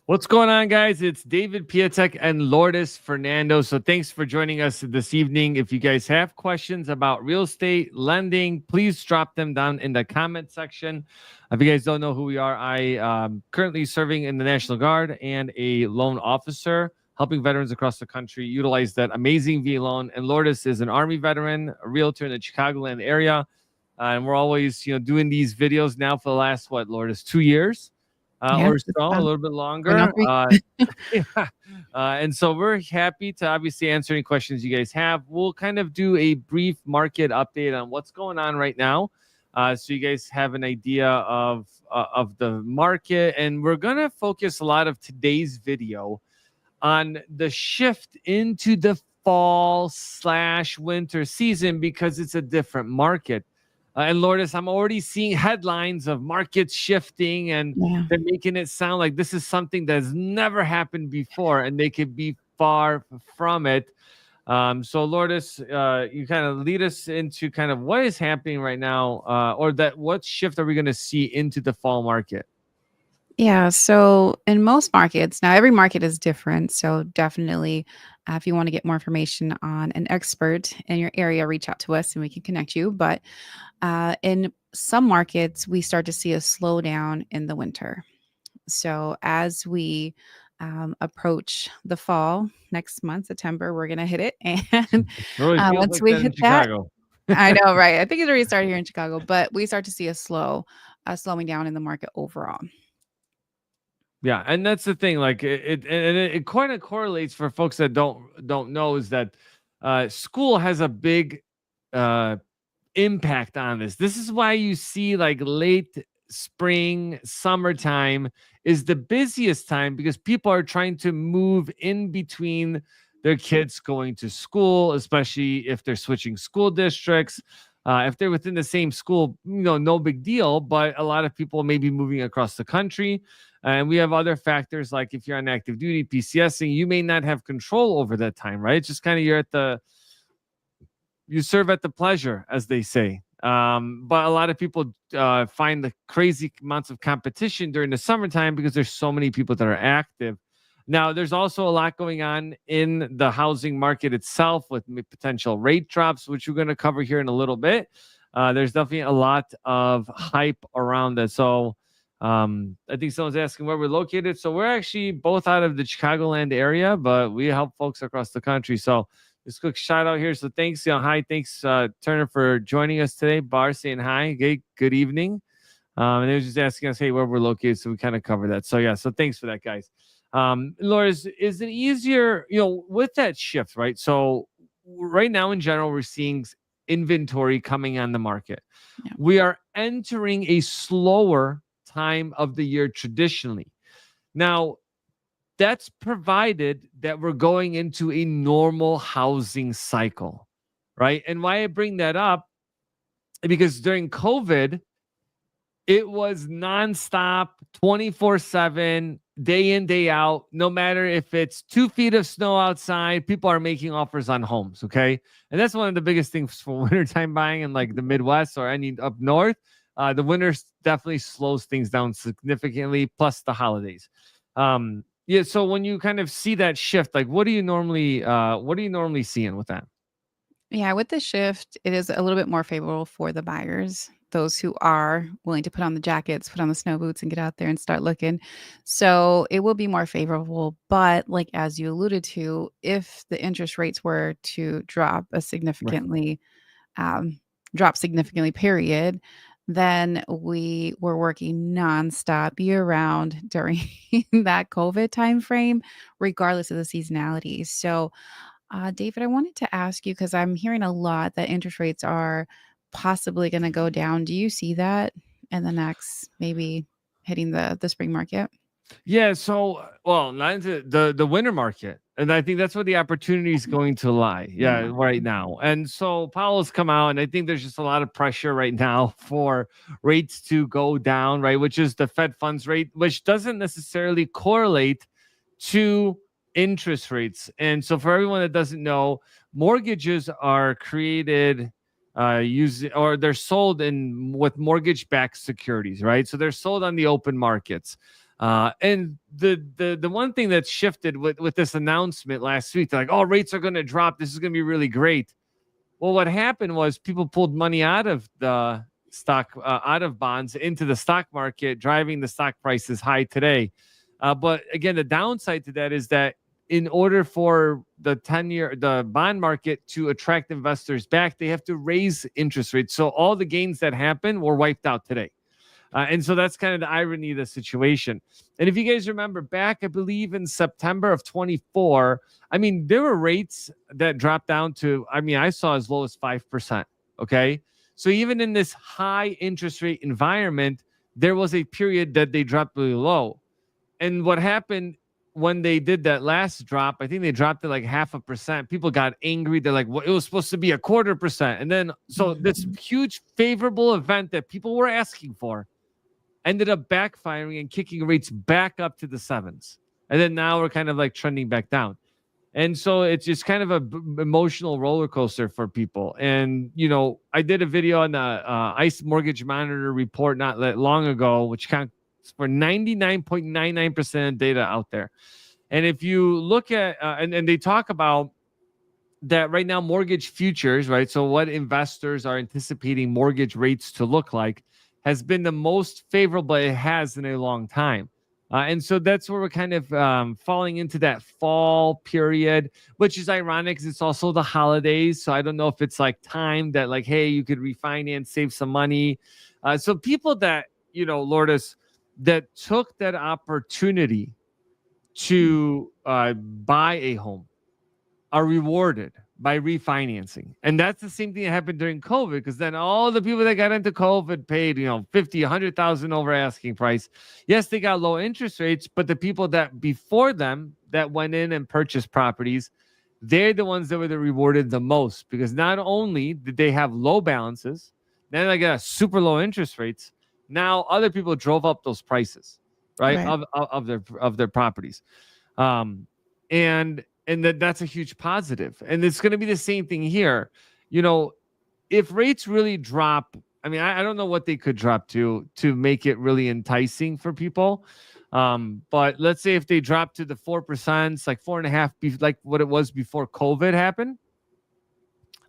What's going on, guys? It's David Piatek and Lourdes Fernando. So thanks for joining us this evening. If you guys have questions about real estate lending, please drop them down in the comment section. If you guys don't know who we are, I currently serving in the National Guard and a loan officer, helping veterans across the country utilize that amazing VA loan. And Lourdes is an Army veteran, a realtor in the Chicagoland area. And we're always, doing these videos now for the last, what, Lourdes, 2 years? Yeah, Or it's so, a little bit going on longer. 3. Yeah. And so we're happy to obviously answer any questions you guys have. We'll kind of do a brief market update on what's going on right now, so you guys have an idea of the market. And we're gonna focus a lot of today's video on the shift into the fall/winter season because it's a different market. And Lourdes, I'm already seeing headlines of markets shifting, and Yeah. they're making it sound like this is something that's never happened before, and they could be far from it. So Lourdes, you kind of lead us into kind of what is happening right now, or that what shift are we going to see into the fall market? Yeah, so in most markets now every market is different, so definitely, if you wanna get more information on an expert in your area, reach out to us and we can connect you, but, in some markets, we start to see a slowdown in the winter. So as we, approach the fall next month, September, we're gonna hit it, and, It really feels once like we that in hit that Chicago. I know, right? I think it's already started here in Chicago, but we start to see a slowing down in the market overall. Yeah, and that's the thing. Like it kind of correlates for folks that don't know is that school has a big uh, impact on this. This is why you see like late spring, summertime is the busiest time because people are trying to move in between their kids going to school, especially if they're switching school districts. If they're within the same school, no big deal. But a lot of people may be moving across the country. And we have other factors like if you're on active duty, PCSing, you may not have control over that time, right? It's just kind of you serve at the pleasure, as they say. But a lot of people find the crazy amounts of competition during the summertime because there's so many people that are active. Now, there's also a lot going on in the housing market itself with potential rate drops, which we're going to cover here in a little bit. There's definitely a lot of hype around it. So I think someone's asking where we're located. So we're actually both out of the Chicagoland area, but we help folks across the country. So just quick shout out here. So thanks, hi, thanks Turner for joining us today. Bar saying hi, good evening. And they were just asking us, hey, where we're located, so we kind of cover that. So yeah, so thanks for that, guys. Laura, is it easier, with that shift, right? So right now in general, we're seeing inventory coming on the market. Yeah. We are entering a slower time of the year traditionally. Now, that's provided that we're going into a normal housing cycle, right? And why I bring that up, because during COVID, it was nonstop, 24/7, day in, day out. No matter if it's 2 feet of snow outside, people are making offers on homes, okay? And that's one of the biggest things for wintertime buying in like the Midwest or any up north. The winter definitely slows things down significantly, plus the holidays. Yeah, so when you kind of see that shift, like what are you normally seeing with that? Yeah, with the shift, it is a little bit more favorable for the buyers, those who are willing to put on the jackets, put on the snow boots, and get out there and start looking. So it will be more favorable. But like as you alluded to, if the interest rates were to Right. um, drop significantly, period, then we were working nonstop year round during that COVID timeframe, regardless of the seasonality. So David, I wanted to ask you because I'm hearing a lot that interest rates are possibly going to go down. Do you see that in the next maybe hitting the spring market? Yeah, so well, not into the winter market, and I think that's where the opportunity is going to lie. Winter Yeah, market. right now. And so Powell's come out, and I think there's just a lot of pressure right now for rates to go down, right? Which is the Fed funds rate, which doesn't necessarily correlate to interest rates. And so for everyone that doesn't know, mortgages are created using or they're sold in with mortgage-backed securities, right? So they're sold on the open markets. And the one thing that shifted with this announcement last week, they're like, oh, rates are going to drop. This is going to be really great. Well, what happened was people pulled money out of the stock, out of bonds into the stock market, driving the stock prices high today. But again, the downside to that is that in order for the 10-year, the bond market to attract investors back, they have to raise interest rates. So all the gains that happened were wiped out today. And so that's kind of the irony of the situation. And if you guys remember back, I believe in September of 24, I mean, there were rates that dropped down to, I mean, I saw as low as 5%. Okay. So even in this high interest rate environment, there was a period that they dropped really low. And what happened when they did that last drop, I think they dropped it like 0.5%. People got angry. They're like, well, it was supposed to be 0.25%. And then, so this huge favorable event that people were asking for ended up backfiring and kicking rates back up to the sevens. And then now we're kind of like trending back down. And so it's just kind of a emotional roller coaster for people. And, you know, I did a video on the ICE Mortgage Monitor report not that long ago, which counts for 99.99% data out there. And if you look at, and they talk about that right now, mortgage futures, right? So what investors are anticipating mortgage rates to look like has been the most favorable it has in a long time. And so that's where we're kind of falling into that fall period, which is ironic because it's also the holidays. So I don't know if it's like time that like, hey, you could refinance, save some money. So people that, you know, Lourdes, that took that opportunity to buy a home are rewarded by refinancing. And that's the same thing that happened during COVID, because then all the people that got into COVID paid, you know, 50, 100,000 over asking price. Yes, they got low interest rates, but the people that before them that went in and purchased properties, they're the ones that were rewarded the most, because not only did they have low balances, then they got super low interest rates. Now other people drove up those prices, right, Right. of their properties. And that's a huge positive. And it's going to be the same thing here. You know, if rates really drop, I mean, I don't know what they could drop to make it really enticing for people. But let's say if they drop to the 4%, like 4.5, like what it was before COVID happened,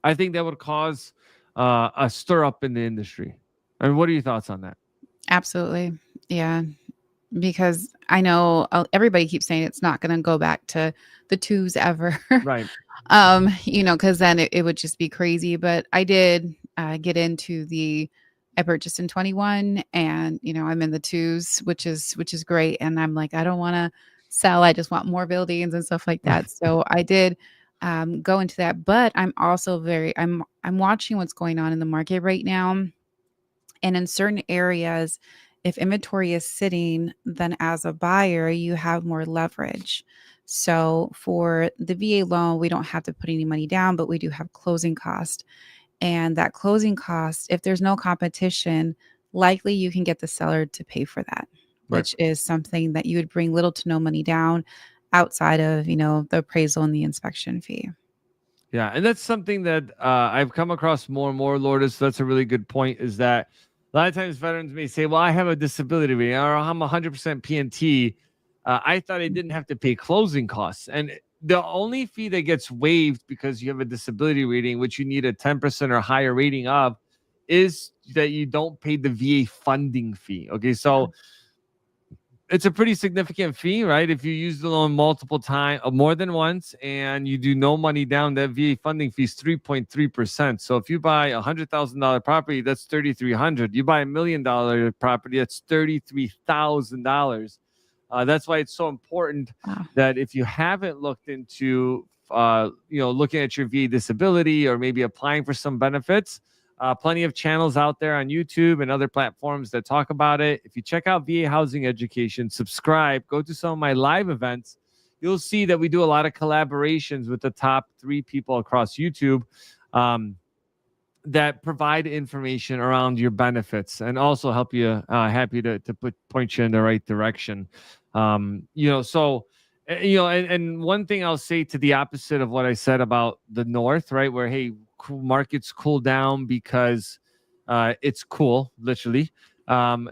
I think that would cause a stir up in the industry. I mean, what are your thoughts on that? Absolutely. Yeah. Because I know everybody keeps saying it's not going to go back to the twos ever. Right. You know, because then it would just be crazy. But I did get into I purchased in 21, and you know I'm in the twos, which is great. And I'm like, I don't want to sell. I just want more buildings and stuff like that. So I did go into that. But I'm also I'm watching what's going on in the market right now, and in certain areas, if inventory is sitting, then as a buyer, you have more leverage. So for the VA loan, we don't have to put any money down, but we do have closing cost. And that closing cost, if there's no competition, likely you can get the seller to pay for that, Right. which is something that you would bring little to no money down outside of, you know, the appraisal and the inspection fee. Yeah, and that's something that I've come across more and more, Lourdes. So that's a really good point. Is that a lot of times veterans may say, "Well, I have a disability rating, or I'm 100% PNT. I thought I didn't have to pay closing costs." And the only fee that gets waived because you have a disability rating, which you need a 10% or higher rating of, is that you don't pay the VA funding fee. Okay, so it's a pretty significant fee, right? If you use the loan multiple times, more than once, and you do no money down, that VA funding fee is 3.3%. So if you buy $100,000 property, that's $3,300. You buy $1 million property, that's $33,000. That's why it's so important Wow. that if you haven't looked into, looking at your VA disability or maybe applying for some benefits, plenty of channels out there on YouTube and other platforms that talk about it. If you check out VA Housing Education, subscribe, go to some of my live events, you'll see that we do a lot of collaborations with the top 3 people across YouTube that provide information around your benefits and also help you, happy to point you in the right direction. And one thing I'll say to the opposite of what I said about the North, right, where, hey, markets cool down because it's cool, literally. But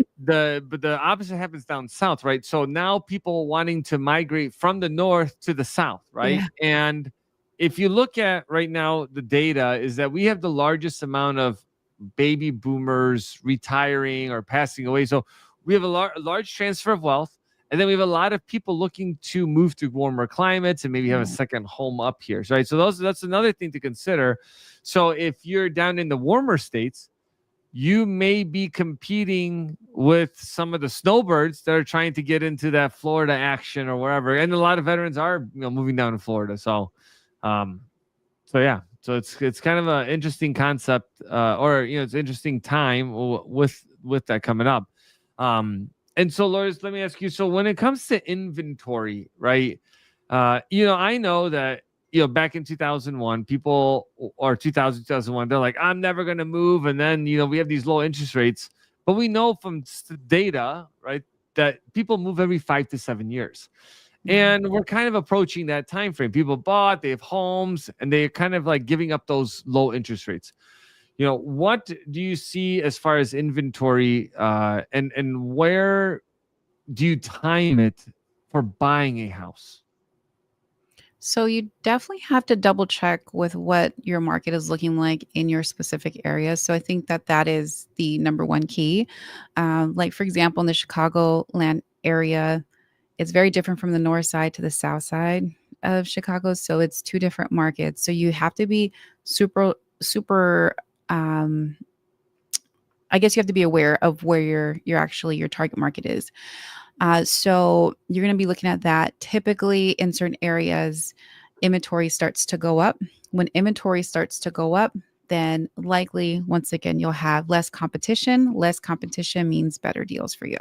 the opposite happens down south, right? So now people wanting to migrate from the north to the south, right? Yeah. And if you look at right now, the data is that we have the largest amount of baby boomers retiring or passing away. So we have a large transfer of wealth. And then we have a lot of people looking to move to warmer climates and maybe have a Mm. second home up here, right? So that's another thing to consider. So if you're down in the warmer states, you may be competing with some of the snowbirds that are trying to get into that Florida action or wherever. And a lot of veterans are, moving down to Florida. Um, so yeah, so it's kind of an interesting concept, or it's an interesting time with that coming up. And so, Lourdes, let me ask you. So when it comes to inventory, right? I know that back in 2001, people, or 2000, 2001, they're like, I'm never going to move. And then, we have these low interest rates, but we know from data, right, that people move every 5 to 7 years. Mhm. And we're kind of approaching that time frame. People bought, they have homes, and they're kind of like giving up those low interest rates. What do you see as far as inventory, and where do you time it for buying a house? So you definitely have to double check with what your market is looking like in your specific area. So I think that that is the number one key. Like for example, in the Chicagoland area, it's very different from the north side to the south side of Chicago. So it's two different markets. So you have to be super, super. Um, I guess you have to be aware of where your actually your target market is. So you're going to be looking at that. Typically, in certain areas, inventory starts to go up. When inventory starts to go up, then likely, once again, you'll have less competition. Less competition means better deals for you.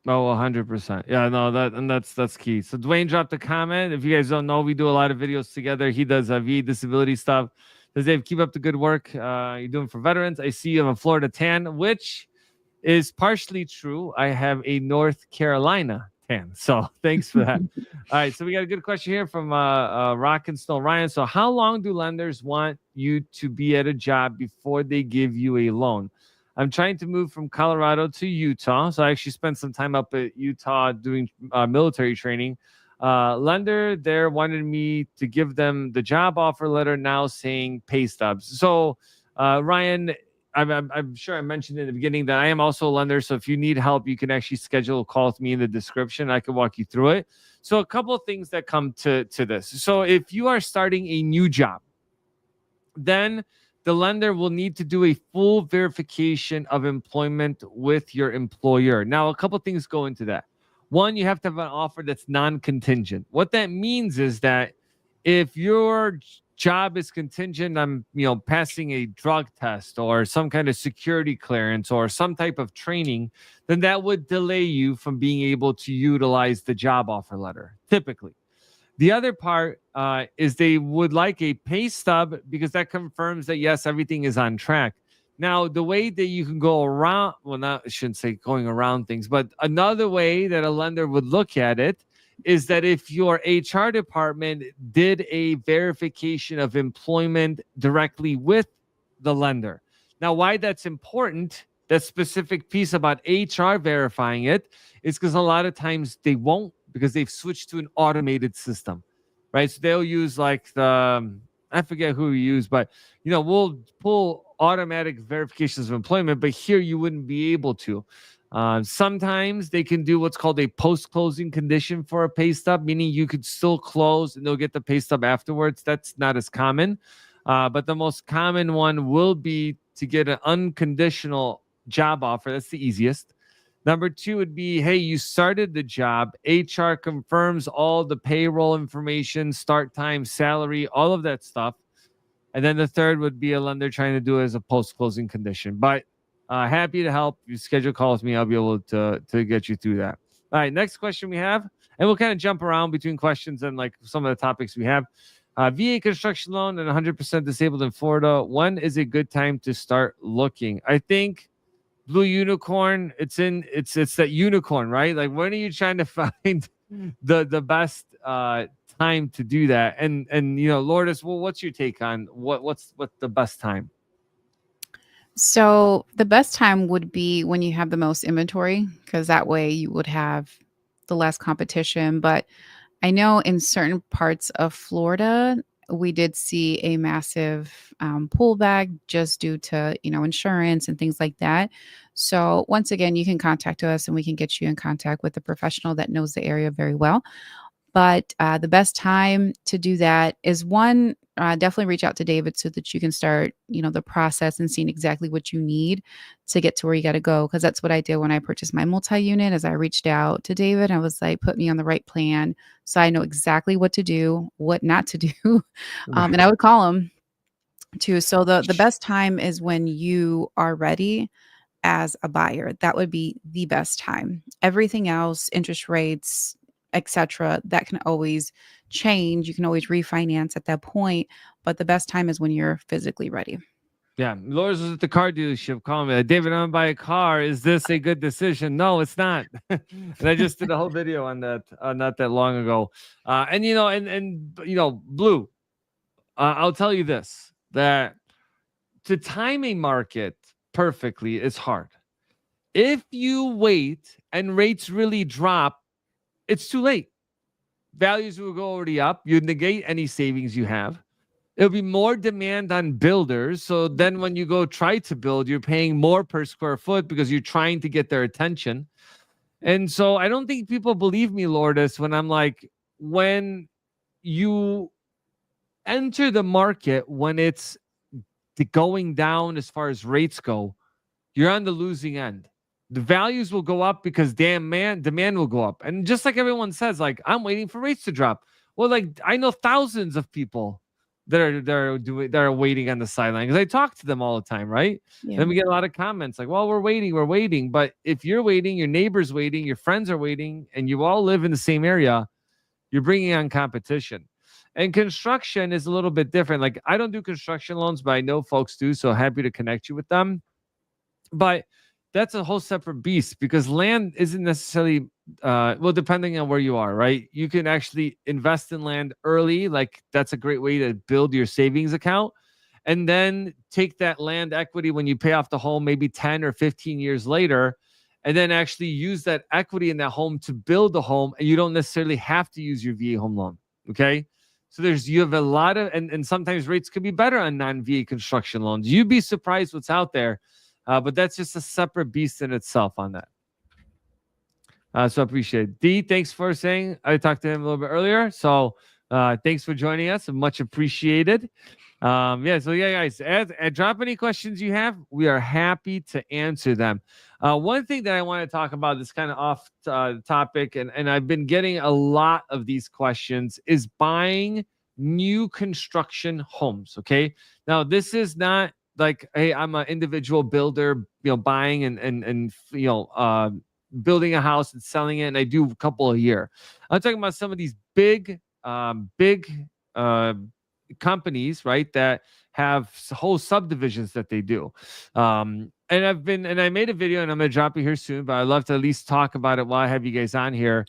Oh, 100%. Yeah, no, that's key. So Dwayne dropped a comment. If you guys don't know, we do a lot of videos together. He does VA disability stuff. Says Dave, keep up the good work you're doing for veterans. I see you have a Florida tan, which is partially true. I have a North Carolina tan. So thanks for that. All right. So we got a good question here from Rock and Snow Ryan. So how long do lenders want you to be at a job before they give you a loan? I'm trying to move from Colorado to Utah. So I actually spent some time up at Utah doing military training. Lender there wanted me to give them the job offer letter now saying pay stubs. So, Ryan, I'm sure I mentioned in the beginning that I am also a lender. So if you need help, you can actually schedule a call with me in the description. I can walk you through it. So a couple of things that come to this. So if you are starting a new job, then the lender will need to do a full verification of employment with your employer. Now, a couple of things go into that. One, you have to have an offer that's non-contingent. What that means is that if your job is contingent on, passing a drug test or some kind of security clearance or some type of training, then that would delay you from being able to utilize the job offer letter, typically. The other part is they would like a pay stub because that confirms that, yes, everything is on track. Now, the way that you can go around, well, not, I shouldn't say going around things, but another way that a lender would look at it is that if your HR department did a verification of employment directly with the lender. Now, why that's important, that specific piece about HR verifying it, is because a lot of times they won't, because they've switched to an automated system, right? So they'll use like I forget who we use, but we'll pull automatic verifications of employment, but here you wouldn't be able to. Sometimes they can do what's called a post-closing condition for a pay stub, meaning you could still close and they'll get the pay stub afterwards. That's not as common, but the most common one will be to get an unconditional job offer. That's the easiest. Number two would be, hey, you started the job. HR confirms all the payroll information, start time, salary, all of that stuff. And then the third would be a lender trying to do it as a post-closing condition. But happy to help. You schedule a call with me. I'll be able to get you through that. All right, next question we have, and we'll kind of jump around between questions and like some of the topics we have. VA construction loan and 100% disabled in Florida. When is a good time to start looking? I think Blue Unicorn. It's that unicorn, right? Like when are you trying to find the best time to do that? And Lourdes, well, what's your take on what's the best time? So the best time would be when you have the most inventory, because that way you would have the less competition. But I know in certain parts of Florida, we did see a massive pullback just due to insurance and things like that. So once again, you can contact us and we can get you in contact with a professional that knows the area very well. But the best time to do that is one, definitely reach out to David so that you can start, the process and seeing exactly what you need to get to where you got to go. Because that's what I did when I purchased my multi-unit. As I reached out to David, I was like, put me on the right plan, so I know exactly what to do, what not to do, and I Right. would call him too. So the best time is when you are ready as a buyer. That would be the best time. Everything else, interest rates, etc., that can always change. You can always refinance at that point, but the best time is when you're physically ready. Yeah, Lourdes was at the car dealership calling me, David, I'm gonna buy a car. Is this a good decision? No, it's not. And I just did a whole video on that not that long ago. And Blue, I'll tell you this: that to time a market perfectly is hard. If you wait and rates really drop, it's too late. Values will go already up. You negate any savings you have. It'll be more demand on builders. So then when you go try to build, you're paying more per square foot because you're trying to get their attention. And so I don't think people believe me, Lourdes, when I'm like, when you enter the market, when it's going down as far as rates go, you're on the losing end. The values will go up because demand will go up. And just like everyone says, like, I'm waiting for rates to drop. Well, like, I know thousands of people that are waiting on the sideline because I talk to them all the time, right? Yeah. And we get a lot of comments like, well, we're waiting. But if you're waiting, your neighbor's waiting, your friends are waiting, and you all live in the same area, you're bringing on competition. And construction is a little bit different. Like, I don't do construction loans, but I know folks do. So happy to connect you with them. But that's a whole separate beast because land isn't necessarily well, depending on where you are, right? You can actually invest in land early, like that's a great way to build your savings account, and then take that land equity when you pay off the home maybe 10 or 15 years later, and then actually use that equity in that home to build the home, and you don't necessarily have to use your VA home loan. Okay, so you have a lot of, and sometimes rates could be better on non-VA construction loans. You'd be surprised what's out there, but that's just a separate beast in itself on that. So I appreciate it. D, thanks for saying. I talked to him a little bit earlier. So thanks for joining us. Much appreciated. Yeah, guys, drop any questions you have. We are happy to answer them. One thing that I want to talk about that's kind of off topic, and I've been getting a lot of these questions, is buying new construction homes. Okay. Now, this is not like, hey, I'm an individual builder, buying and building a house and selling it, and I do a couple a year. I'm talking about some of these big uh, companies, right, that have whole subdivisions that they do. And I made a video, and I'm going to drop it here soon, but I'd love to at least talk about it while I have you guys on here.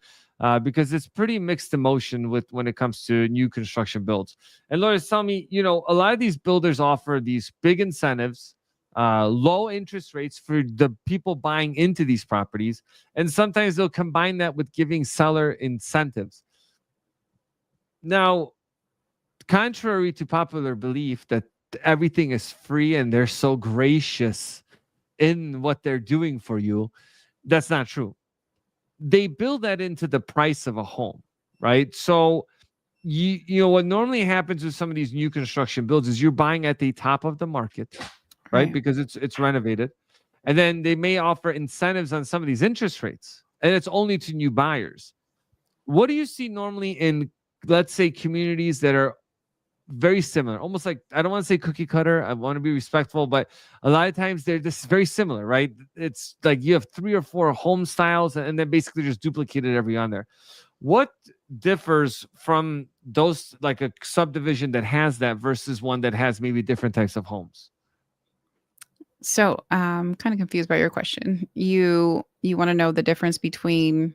Because it's pretty mixed emotion with when it comes to new construction builds. And Laura, tell me, a lot of these builders offer these big incentives, low interest rates for the people buying into these properties, and sometimes they'll combine that with giving seller incentives. Now, contrary to popular belief that everything is free and they're so gracious in what they're doing for you, that's not true. They build that into the price of a home, right? So you know what normally happens with some of these new construction builds is you're buying at the top of the market, right? Right. Because it's renovated. And then they may offer incentives on some of these interest rates, and it's only to new buyers. What do you see normally in, let's say, communities that are very similar, almost like, I don't want to say cookie cutter, I want to be respectful, but a lot of times they're just very similar, right? It's like you have 3 or 4 home styles and then basically just duplicated every on there. What differs from those, like a subdivision that has that versus one that has maybe different types of homes? So I'm kind of confused by your question. You want to know the difference between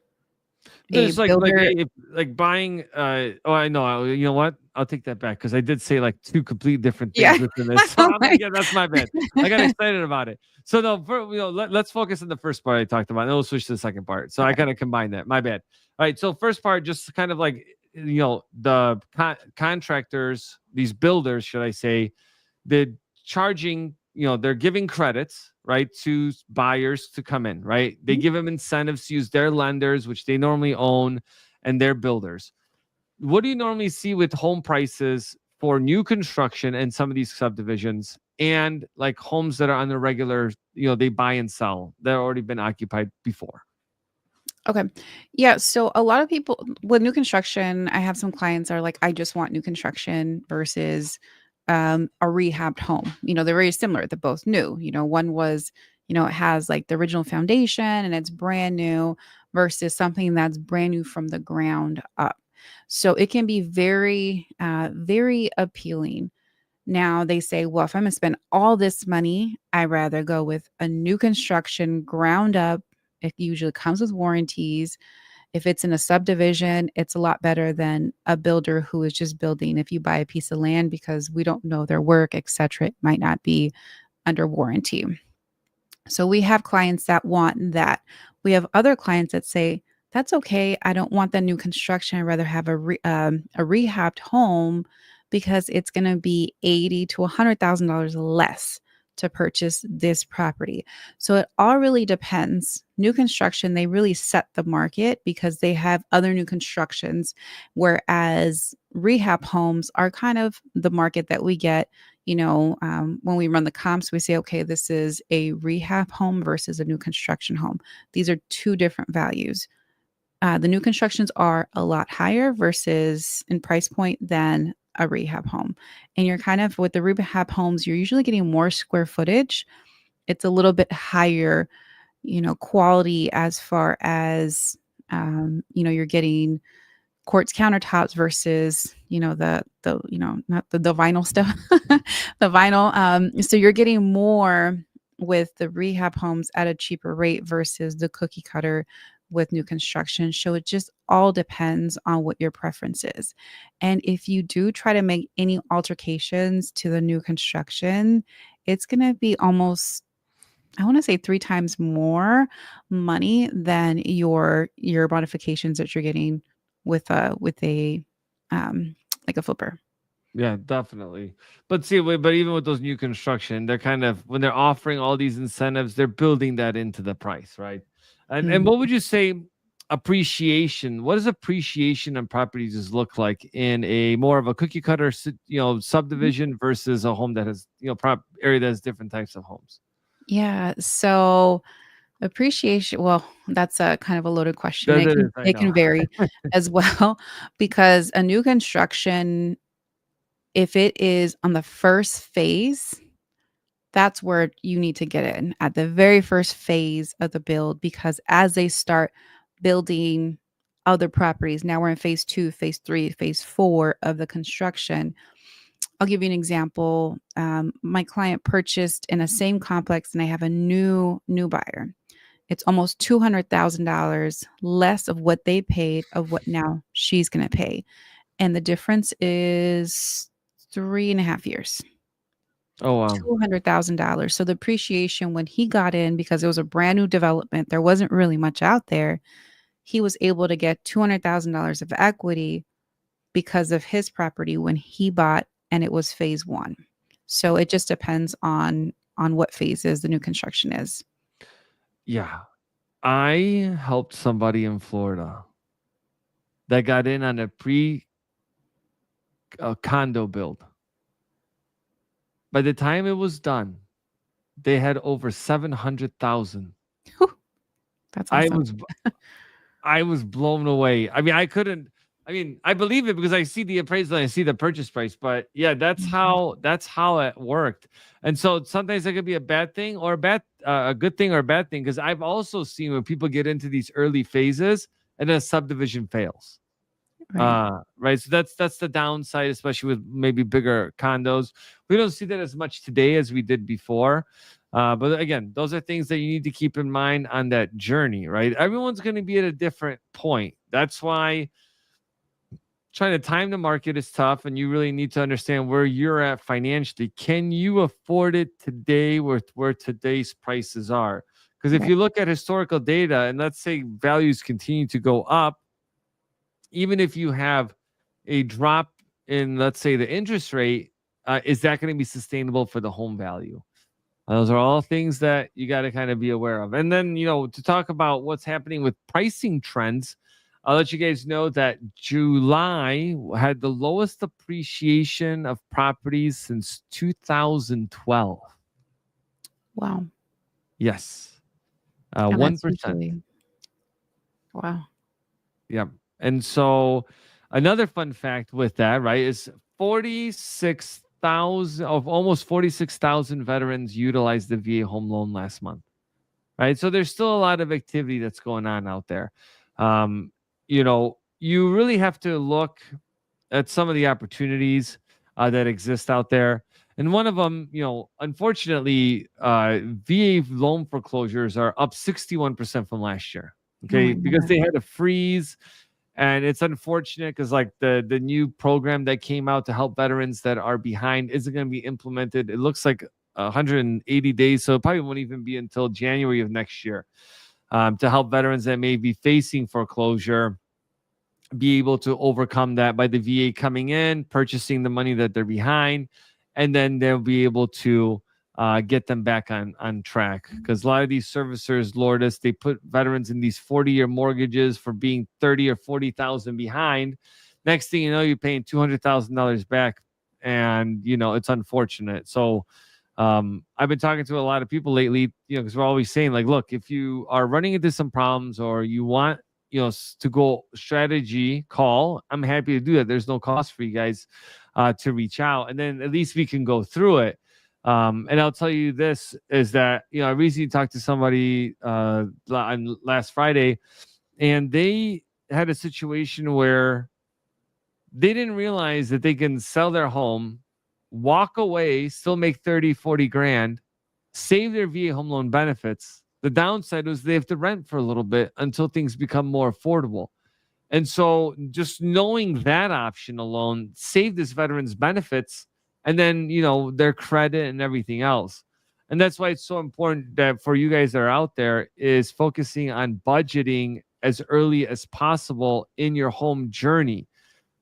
a There's like builder. like buying oh, I know, you know what, I'll take that back because I did say like two complete different Yeah. things within this. So I'm I'm like, like, yeah, that's my bad. I got excited about it. So no, let's focus on the first part I talked about, and then we'll switch to the second part. So I okay. kind of combined that. My bad. All right. So first part, just kind of like the contractors, these builders, should I say, they're charging. They're giving credits, right, to buyers to come in, right? They Mhm. give them incentives to use their lenders, which they normally own, and their builders. What do you normally see with home prices for new construction in some of these subdivisions and like homes that are on the regular, they buy and sell that have already been occupied before? Okay. Yeah. So a lot of people with new construction, I have some clients are like, I just want new construction versus a rehabbed home. They're very similar. They're both new. One was, it has like the original foundation and it's brand new versus something that's brand new from the ground up. So it can be very, very appealing. Now they say, well, if I'm going to spend all this money, I'd rather go with a new construction ground up. It usually comes with warranties. If it's in a subdivision, it's a lot better than a builder who is just building. If you buy a piece of land because we don't know their work, etc., it might not be under warranty. So we have clients that want that. We have other clients that say, that's okay. I don't want the new construction. I'd rather have a rehabbed home because it's going to be $80 to $100,000 less to purchase this property. So it all really depends. New construction, they really set the market because they have other new constructions, whereas rehab homes are kind of the market that we get. When we run the comps, we say, okay, this is a rehab home versus a new construction home. These are two different values. The new constructions are a lot higher versus in price point than a rehab home. And you're kind of with the rehab homes, you're usually getting more square footage. It's a little bit higher, quality as far as, you're getting quartz countertops versus not the vinyl stuff, the vinyl. So you're getting more with the rehab homes at a cheaper rate versus the cookie cutter with new construction. So it just all depends on what your preference is. And if you do try to make any altercations to the new construction, it's going to be almost, I want to say, 3 times more money than your modifications that you're getting with a like a flipper. Yeah, definitely. But see, but even with those new construction, they're kind of when they're offering all these incentives, they're building that into the price, right? And Mhm. what would you say appreciation? What does appreciation on properties look like in a more of a cookie cutter, Mhm. subdivision versus a home that has, area that has different types of homes? Yeah, so appreciation, well, that's a kind of a loaded question. That It it can is, I it know. can vary as well because a new construction, if it is on the first phase, that's where you need to get in at the very first phase of the build because as they start building other properties, now we're in phase 2, phase 3, phase 4 of the construction. I'll give you an example. My client purchased in a same complex, and I have a new buyer. It's almost $200,000 less of what they paid of what now she's going to pay, and the difference is 3.5 years. Oh wow. $200,000. So the appreciation when he got in, because it was a brand new development, there wasn't really much out there. He was able to get $200,000 of equity because of his property when he bought, and it was phase 1. So it just depends on what phases the new construction is. Yeah. I helped somebody in Florida that got in on a pre condo build. By the time it was done, they had over 700,000. Whew, that's I awesome. was I was blown away. I mean, I couldn't. I mean, I believe it because I see the appraisal, I see the purchase price. But yeah, Mhm. that's how it worked. And so sometimes that could be a bad thing or a good thing or a bad thing. Because I've also seen when people get into these early phases and then a subdivision fails. Right. Right. So that's the downside, especially with maybe bigger condos. We don't see that as much today as we did before. But again, those are things that you need to keep in mind on that journey, right? Everyone's going to be at a different point. That's why trying to time the market is tough, and you really need to understand where you're at financially. Can you afford it today with where today's prices are? Because if Right. you look at historical data and let's say values continue to go up, even if you have a drop in, let's say, the interest rate, is that going to be sustainable for the home value? Those are all things that you got to kind of be aware of. And then, to talk about what's happening with pricing trends, I'll let you guys know that July had the lowest appreciation of properties since 2012. Wow. Yes, And that's 1%. usually wow. Yeah. And so another fun fact with that, right, is 46,000 of almost 46,000 veterans utilized the VA home loan last month. Right? So there's still a lot of activity that's going on out there. Um, you really have to look at some of the opportunities that exist out there. And one of them, unfortunately, VA loan foreclosures are up 61% from last year. Oh Okay, my because god. they had a freeze, and it's unfortunate because like the new program that came out to help veterans that are behind isn't going to be implemented. It looks like 180 days, so it probably won't even be until January of next year, to help veterans that may be facing foreclosure be able to overcome that by the VA coming in, purchasing the money that they're behind, and then they'll be able to get them back on track. Because a lot of these servicers, Lourdes, they put veterans in these 40-year mortgages for being 30 or 40,000 behind. Next thing you know, you're paying $200,000 back, and it's unfortunate. So I've been talking to a lot of people lately, because we're always saying like, look, if you are running into some problems or you want to go strategy call, I'm happy to do that. There's no cost for you guys to reach out, and then at least we can go through it. And I'll tell you this is that I recently talked to somebody on last Friday, and they had a situation where they didn't realize that they can sell their home, walk away, still make 30, 40 grand, save their VA home loan benefits. The downside was they have to rent for a little bit until things become more affordable. And so just knowing that option alone saved this veteran's benefits, and then, their credit and everything else. And that's why it's so important that for you guys that are out there is focusing on budgeting as early as possible in your home journey.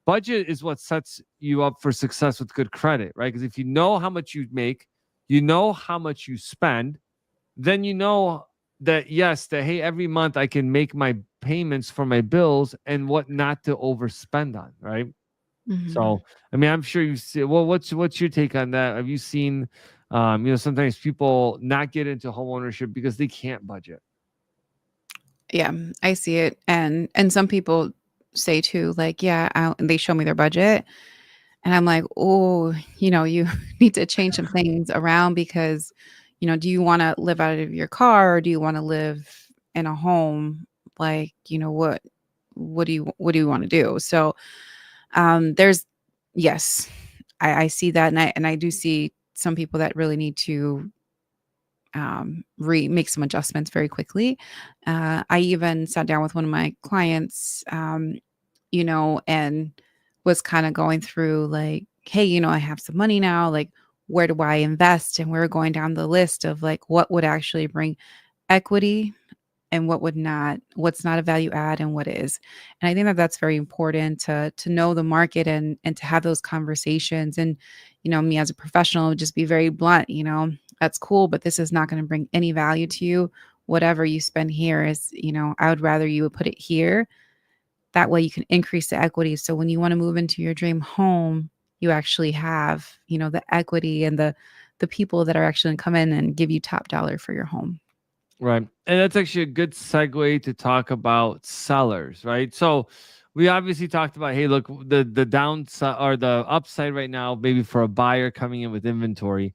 Budget is what sets you up for success with good credit, right? Because if you know how much you make, you know how much you spend, then you know that yes, that hey, every month I can make my payments for my bills and what not to overspend on, right? Mhm. So, I mean, I'm sure you see. Well, what's your take on that? Have you seen, sometimes people not get into home ownership because they can't budget? Yeah, I see it, and some people say too, like, yeah, and they show me their budget, and I'm like, oh, you need to change some things around because, do you want to live out of your car or do you want to live in a home? Like, what do you want to do? So, there's, yes, I see that, and I do see some people that really need to make some adjustments very quickly. I even sat down with one of my clients, and was kind of going through like, hey, I have some money now. Like, where do I invest? And we are going down the list of like what would actually bring equity and what would not, what's not a value add and what is. And I think that that's very important to know the market and to have those conversations. And me as a professional, just be very blunt. That's cool, but this is not going to bring any value to you. Whatever you spend here is, I would rather you would put it here. That way you can increase the equity. So when you want to move into your dream home, you actually have, the equity and the people that are actually going to come in and give you top dollar for your home. Right. And that's actually a good segue to talk about sellers, right? So we obviously talked about, hey, look, the downside or the upside right now, maybe for a buyer coming in with inventory.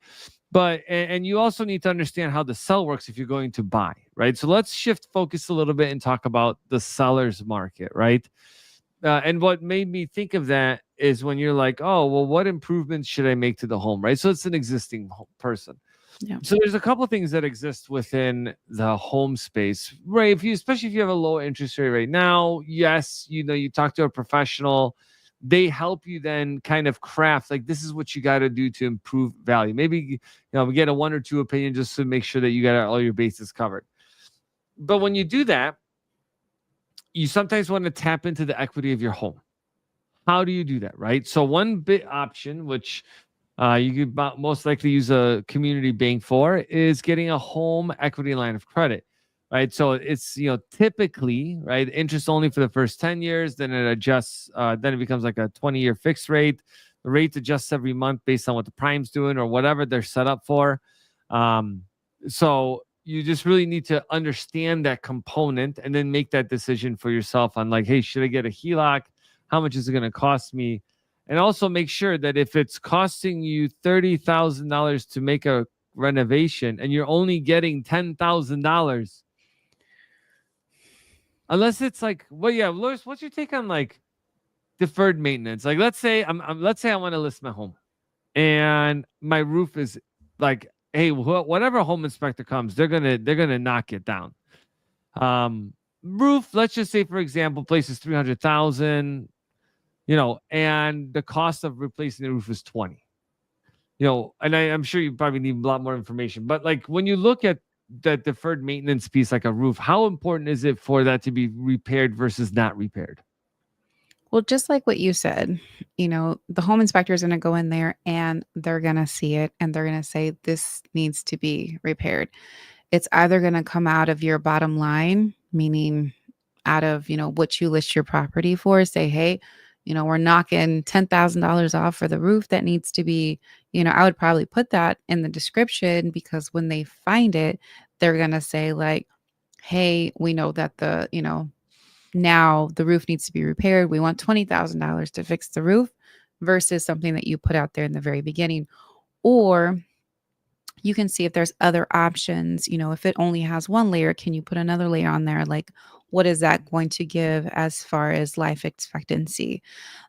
But and you also need to understand how the sell works if you're going to buy, right? So let's shift focus a little bit and talk about the seller's market, right? And what made me think of that is when you're like, oh, well, what improvements should I make to the home, right? So it's an existing person. Yeah. So there's a couple of things that exist within the home space, right? Especially if you have a low interest rate right now, yes, you talk to a professional, they help you then kind of craft like this is what you got to do to improve value. Maybe we get a one or two opinion just to make sure that you got all your bases covered. But when you do that, you sometimes want to tap into the equity of your home. How do you do that, right? So one bit option, which you could most likely use a community bank for, is getting a home equity line of credit, right? So it's typically right interest only for the first 10 years, then it adjusts, then it becomes like a 20-year fixed rate. The rate adjusts every month based on what the prime's doing or whatever they're set up for. So you just really need to understand that component and then make that decision for yourself on like, hey, should I get a HELOC? How much is it going to cost me? And also make sure that if it's costing you $30,000 to make a renovation and you're only getting $10,000, unless it's like, well, yeah, Lourdes, what's your take on like deferred maintenance? Like, let's say let's say I want to list my home, and my roof is like, hey, whatever home inspector comes, they're gonna knock it down. Roof, let's just say for example, place is 300,000, and the cost of replacing the roof is 20. And I'm sure you probably need a lot more information, but like when you look at that deferred maintenance piece, like a roof, how important is it for that to be repaired versus not repaired? Well, just like what you said, the home inspector is going to go in there and they're going to see it and they're going to say, this needs to be repaired. It's either going to come out of your bottom line, meaning out of, what you list your property for, say, hey, we're knocking $10,000 off for the roof that needs to be, I would probably put that in the description because when they find it, they're going to say like, hey, we know that now the roof needs to be repaired. We want $20,000 to fix the roof versus something that you put out there in the very beginning. Or you can see if there's other options. If it only has one layer, can you put another layer on there? Like, what is that going to give as far as life expectancy?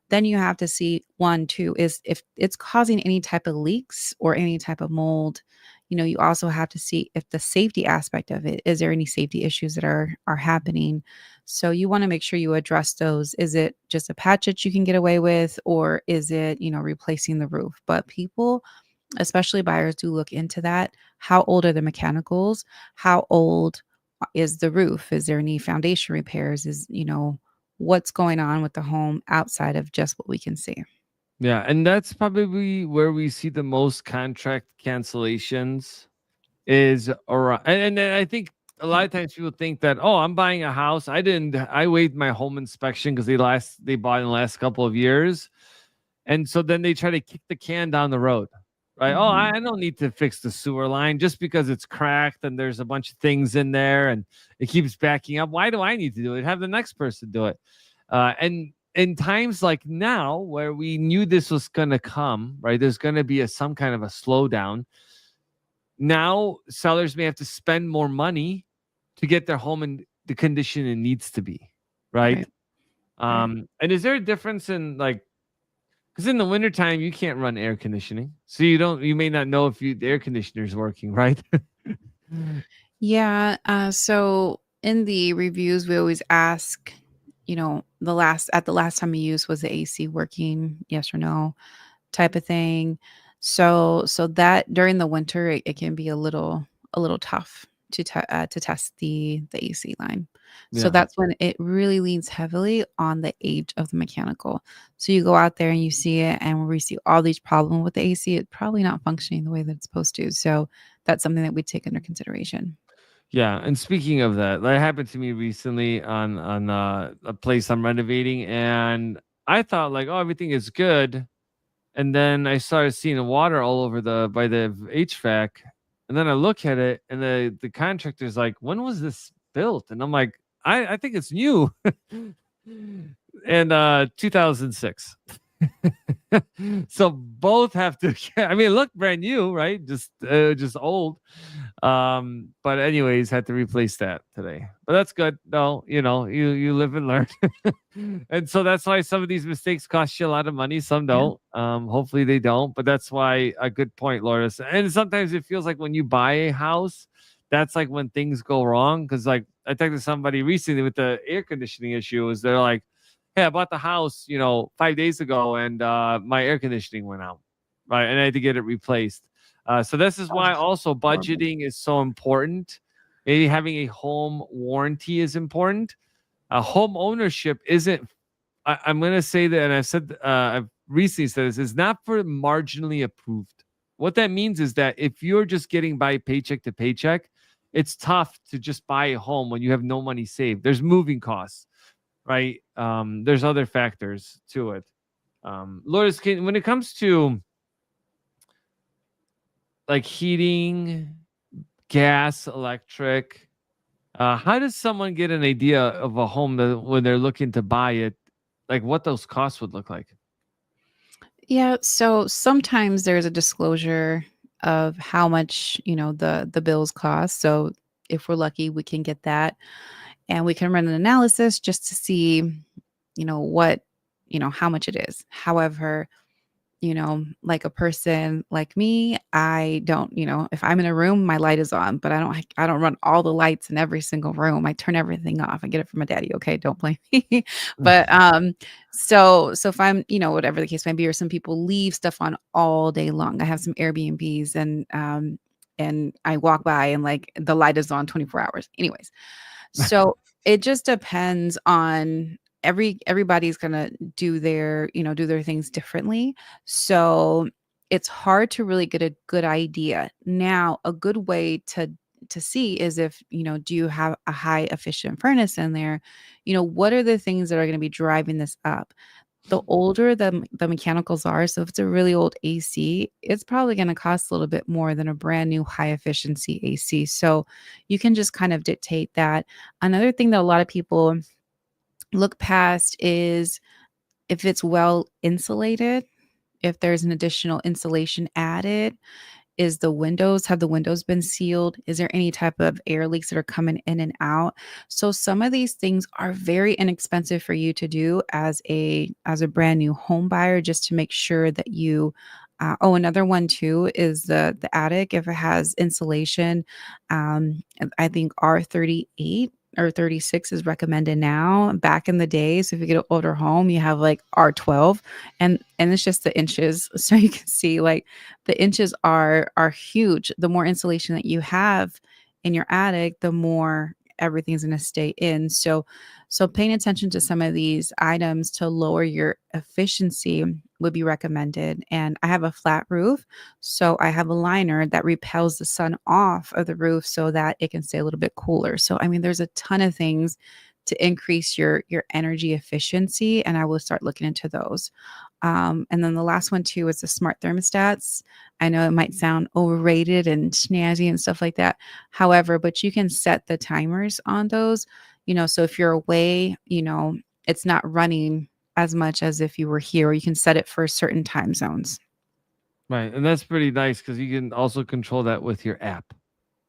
Then you have to see one, two, is if it's causing any type of leaks or any type of mold. You also have to see if the safety aspect of it, is there any safety issues that are happening? So you want to make sure you address those. Is it just a patch that you can get away with, or is it, replacing the roof? But people, especially buyers, do look into that. How old are the mechanicals? How old is the roof? Is there any foundation repairs? What's going on with the home outside of just what we can see? Yeah, and that's probably where we see the most contract cancellations is around. And then I think a lot of times people think that, oh, I'm buying a house. I waived my home inspection because they bought in the last couple of years. And so then they try to kick the can down the road, right? Oh, Mhm. I don't need to fix the sewer line just because it's cracked and there's a bunch of things in there and it keeps backing up. Why do I need to do it? Have the next person do it. And in times like now where we knew this was going to come, right? There's going to be some kind of a slowdown. Now sellers may have to spend more money to get their home in the condition it needs to be, right? Right. Right. And is there a difference in like, because in the wintertime you can't run air conditioning, so you may not know if the air conditioner is working, right? Yeah. So in the reviews, we always ask, the last time you used, was the AC working? Yes or no, type of thing. So that during the winter, it can be a little tough to test the AC line. So Yeah. that's when it really leans heavily on the age of the mechanical. So you go out there and you see it, and when we see all these problems with the AC, it's probably not functioning the way that it's supposed to. So that's something that we take under consideration. Yeah, and speaking of that, that happened to me recently on a place I'm renovating, and I thought like, oh, everything is good, and then I started seeing the water all over the HVAC, and then I look at it, and the contractor's like, when was this built? And I'm like, I think it's new, and 2006. So both have to. I mean, it looked brand new, right? Just old. But anyways, had to replace that today. But that's good. No, you live and learn. And so that's why some of these mistakes cost you a lot of money. Some Yeah. don't. Hopefully they don't. But that's why a good point, Lourdes. And sometimes it feels like when you buy a house, that's like when things go wrong. Because like I talked to somebody recently with the air conditioning issue, is they're like, hey, I bought the house, 5 days ago, and my air conditioning went out, right, and I had to get it replaced. So this is Oh, why also horrible. budgeting is so important. Maybe having a home warranty is important. Home ownership isn't. I'm going to say that, and I've recently said this, is not for marginally approved. What that means is that if you're just getting by paycheck to paycheck, it's tough to just buy a home when you have no money saved. There's moving costs, right? There's other factors to it. Lourdes, when it comes to like heating, gas, electric, how does someone get an idea of a home that when they're looking to buy it, like what those costs would look like? Yeah, so sometimes there's a disclosure of how much, the bills cost. So if we're lucky, we can get that and we can run an analysis just to see, what, how much it is. However, like a person like me, I don't, if I'm in a room, my light is on, but I don't run all the lights in every single room. I turn everything off. I get it from my daddy. Okay, don't blame me. But so if I'm, whatever the case may be, or some people leave stuff on all day long. I have some Airbnbs and I walk by and like the light is on 24 hours. Anyways, so it just depends on everybody's gonna do their things differently. So it's hard to really get a good idea. Now, a good way to see is if, do you have a high efficient furnace in there? What are the things that are going to be driving this up? The older the mechanicals are, so if it's a really old AC, it's probably gonna cost a little bit more than a brand new high efficiency AC, so you can just kind of dictate that. Another thing that a lot of people look past is if it's well insulated, if there's an additional insulation added, have the windows been sealed? Is there any type of air leaks that are coming in and out? So some of these things are very inexpensive for you to do as a brand new home buyer, just to make sure that you another one too is the attic. If it has insulation, I think R38 or 36 is recommended now. Back in the days, if you get an older home, you have like R12, and it's just the inches, so you can see like the inches are huge. The more insulation that you have in your attic, the more everything's going to stay in. So paying attention to some of these items to lower your efficiency would be recommended. And I have a flat roof, so I have a liner that repels the sun off of the roof so that it can stay a little bit cooler. So I mean, there's a ton of things to increase your energy efficiency, and I will start looking into those. And then the last one too is the smart thermostats. I know it might sound overrated and snazzy and stuff like that. However, but you can set the timers on those, so if you're away, it's not running as much as if you were here, or you can set it for certain time zones. Right, and that's pretty nice because you can also control that with your app, Mhm.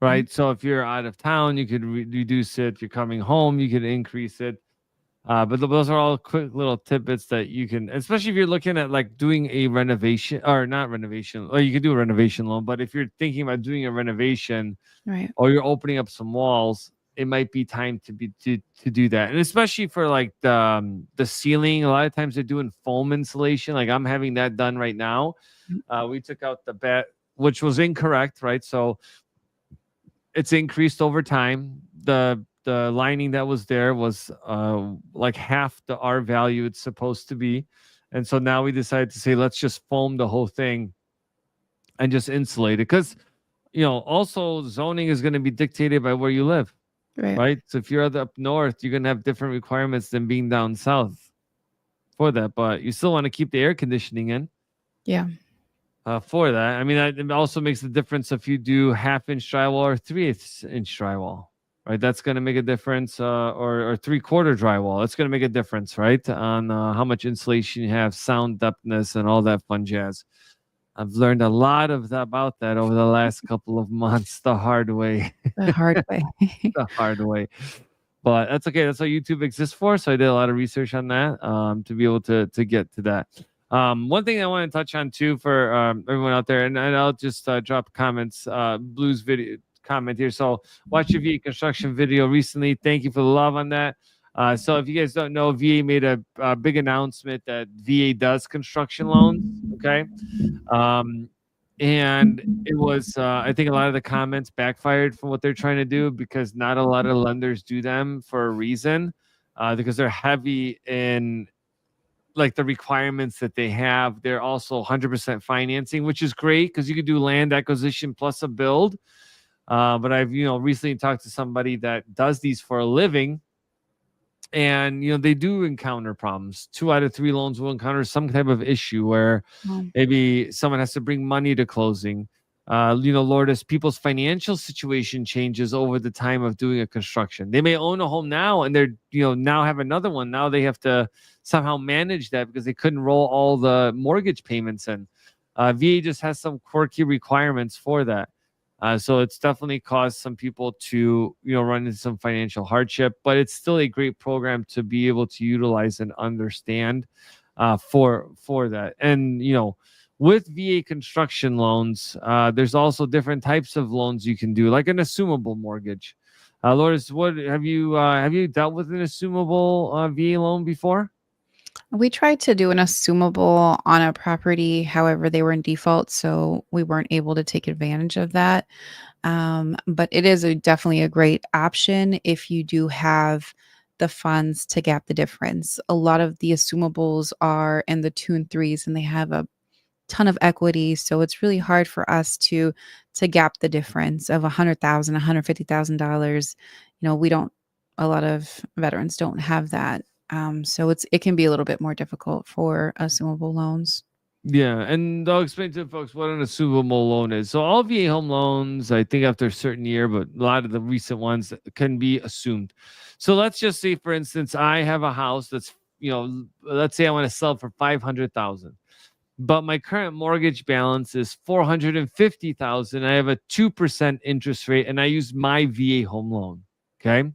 right? So if you're out of town, you could reduce it. You're coming home, you could increase it. But those are all quick little tidbits that you can, especially if you're looking at like doing a renovation or not renovation, or you could do a renovation loan. But if you're thinking about doing a renovation Right, or you're opening up some walls, it might be time to do that. And especially for like the ceiling, a lot of times they're doing foam insulation. Like I'm having that done right now. mm, We took out the bat, which was incorrect, right? So it's increased over time. The lining that was there was like half the R value it's supposed to be. And so now we decided to say let's just foam the whole thing and just insulate it because also zoning is going to be dictated by where you live, right. right? So if you're up north, you're going to have different requirements than being down south for that, but you still want to keep the air conditioning in Yeah, for that. I mean, it also makes a difference if you do half-inch drywall or 3/8 inch drywall, right? That's going to make a difference, or 3/4 drywall. It's going to make a difference, right? On how much insulation you have, sound depthness, and all that fun jazz. I've learned a lot about that over the last couple of months the hard way. the hard way. The hard way. But that's okay. That's what YouTube exists for. So I did a lot of research on that to be able to get to that. One thing I want to touch on too for everyone out there, and I'll just drop comments. Blues video comment here. So watch your V construction video recently. Thank you for the love on that. So if you guys don't know, VA made a big announcement that VA does construction loans. Okay. Um, and it was, I think a lot of the comments backfired from what they're trying to do because not a lot of lenders do them for a reason, because they're heavy in like the requirements that they have. They're also 100% financing, which is great because you could do land acquisition plus a build. But I've, recently talked to somebody that does these for a living, and they do encounter problems. 2 out of 3 loans will encounter some type of issue where Um, maybe someone has to bring money to closing. Lourdes, people's financial situation changes over the time of doing a construction. They may own a home now and they're, now have another one. Now they have to somehow manage that because they couldn't roll all the mortgage payments in. VA just has some quirky requirements for that. So it's definitely caused some people to, run into some financial hardship, but it's still a great program to be able to utilize and understand, for that. And with VA construction loans, there's also different types of loans you can do, like an assumable mortgage. Lourdes, what have you dealt with an assumable VA loan before? we tried to do an assumable on a property, however, they were in default, so we weren't able to take advantage of that. But it is definitely a great option if you do have the funds to gap the difference. A lot of the assumables are in the two and threes, and they have a ton of equity, so it's really hard for us to gap the difference of 100,000, $150,000. We don't. A lot of veterans don't have that, so it can be a little bit more difficult for assumable loans. Yeah, and I'll explain to folks what an assumable loan is. So all VA home loans, I think after a certain year, but a lot of the recent ones can be assumed. So let's just say, for instance, I have a house that's, let's say I want to sell for 500,000, but my current mortgage balance is 450,000. I have a 2% interest rate, and I use my VA home loan. Okay.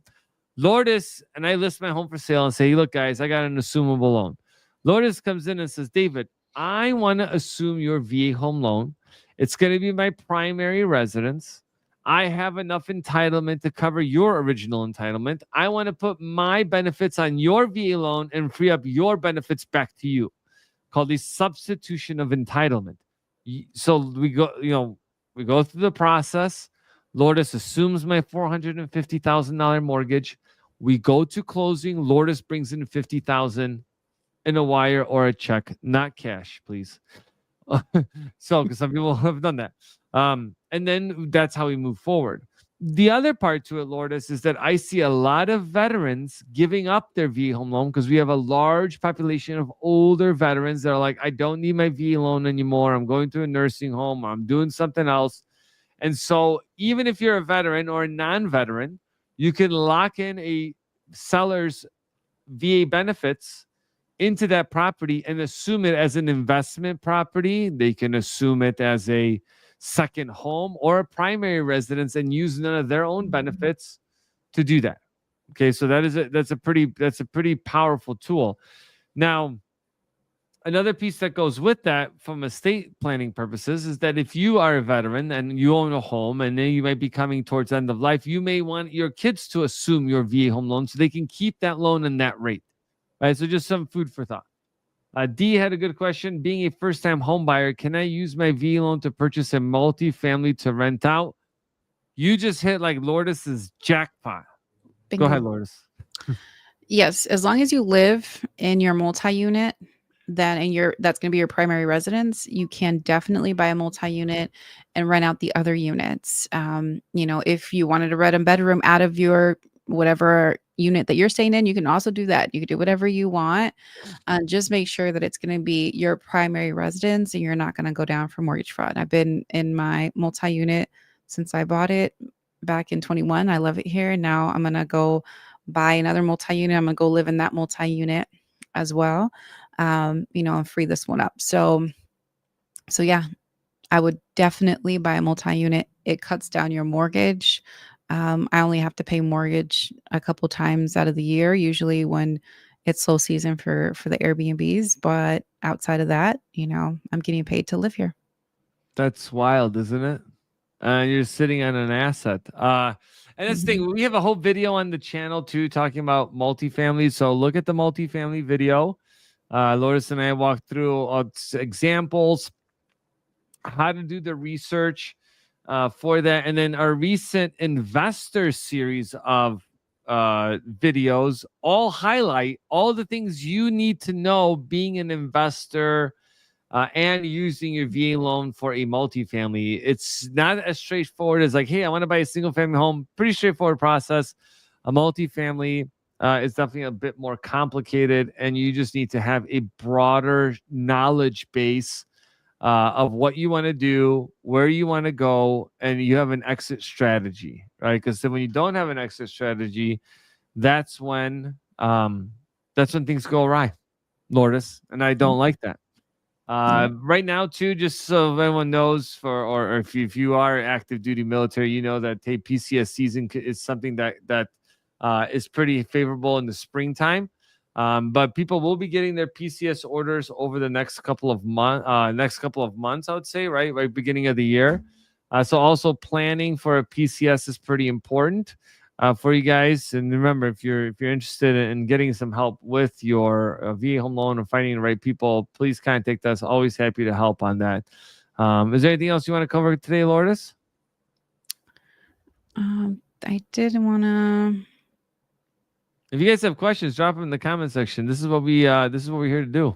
Lourdes, and I list my home for sale and say, look, guys, I got an assumable loan. Lourdes comes in and says, David, I want to assume your VA home loan. It's going to be my primary residence. I have enough entitlement to cover your original entitlement. I want to put my benefits on your VA loan and free up your benefits back to you, called the substitution of entitlement. So we go through the process. Lourdes assumes my $450,000 mortgage. We go to closing. Lourdes brings in 50,000 in a wire or a check, not cash, please. So, because some people have done that. And then that's how we move forward. The other part to it, Lourdes, is that I see a lot of veterans giving up their VA home loan because we have a large population of older veterans that are like, I don't need my VA loan anymore. I'm going to a nursing home. I'm doing something else. And so, even if you're a veteran or a non veteran, you can lock in a seller's VA benefits into that property and assume it as an investment property. They can assume it as a second home or a primary residence and use none of their own benefits to do that. Okay, so that's a pretty powerful tool. Now, another piece that goes with that from estate planning purposes is that if you are a veteran and you own a home and then you might be coming towards end of life, you may want your kids to assume your VA home loan so they can keep that loan and that rate. Right. So just some food for thought. D had a good question. Being a first-time home buyer, can I use my VA loan to purchase a multi-family to rent out? You just hit like Lourdes's jackpot. Go ahead, Bingo. Lourdes. Yes, as long as you live in your multi-unit, then and that's going to be your primary residence, you can definitely buy a multi-unit and rent out the other units. If you wanted to rent a bedroom out of your whatever unit that you're staying in, you can also do that. You can do whatever you want. Just make sure that it's going to be your primary residence and you're not going to go down for mortgage fraud. I've been in my multi-unit since I bought it back in 21. I love it here. Now I'm going to go buy another multi-unit. I'm going to go live in that multi-unit as well, and free this one up. So yeah, I would definitely buy a multi-unit. It cuts down your mortgage. I only have to pay mortgage a couple times out of the year, usually when it's slow season for the Airbnbs. But outside of that, I'm getting paid to live here. That's wild, isn't it? You're sitting on an asset. And that's the Mhm. thing. We have a whole video on the channel too, talking about multifamily. So look at the multifamily video. Lourdes and I walked through examples, how to do the research for that, and then our recent investor series of videos all highlight all the things you need to know being an investor and using your VA loan for a multifamily. It's not as straightforward as like, hey, I want to buy a single family home. Pretty straightforward process. A multifamily is definitely a bit more complicated, and you just need to have a broader knowledge base of what you want to do, where you want to go, and you have an exit strategy, right? Because when you don't have an exit strategy, that's when things go awry, Lourdes, and I don't like that. Yeah. Right now, too, just so everyone knows, or if you are active duty military, you know that PCS season is something that is pretty favorable in the springtime. But people will be getting their PCS orders over the next couple of months, I would say, right beginning of the year. So also planning for a PCS is pretty important for you guys. And remember, if you're interested in getting some help with your VA home loan and finding the right people, please contact us. Always happy to help on that. Is there anything else you want to cover today, Lourdes? I did want to. If you guys have questions, drop them in the comment section. This is what we're here to do.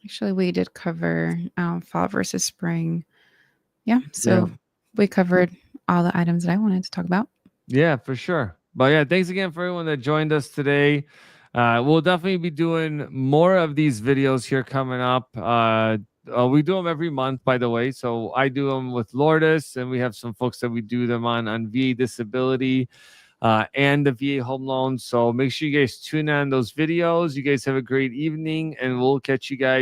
Actually, we did cover fall versus spring. Yeah. Yeah. So we covered all the items that I wanted to talk about. Yeah, for sure. But yeah, thanks again for everyone that joined us today. We'll definitely be doing more of these videos here coming up. We do them every month, by the way. So I do them with Lourdes, and we have some folks that we do them on VA disability and the VA home loan. So make sure you guys tune in on those videos. You guys have a great evening, and we'll catch you guys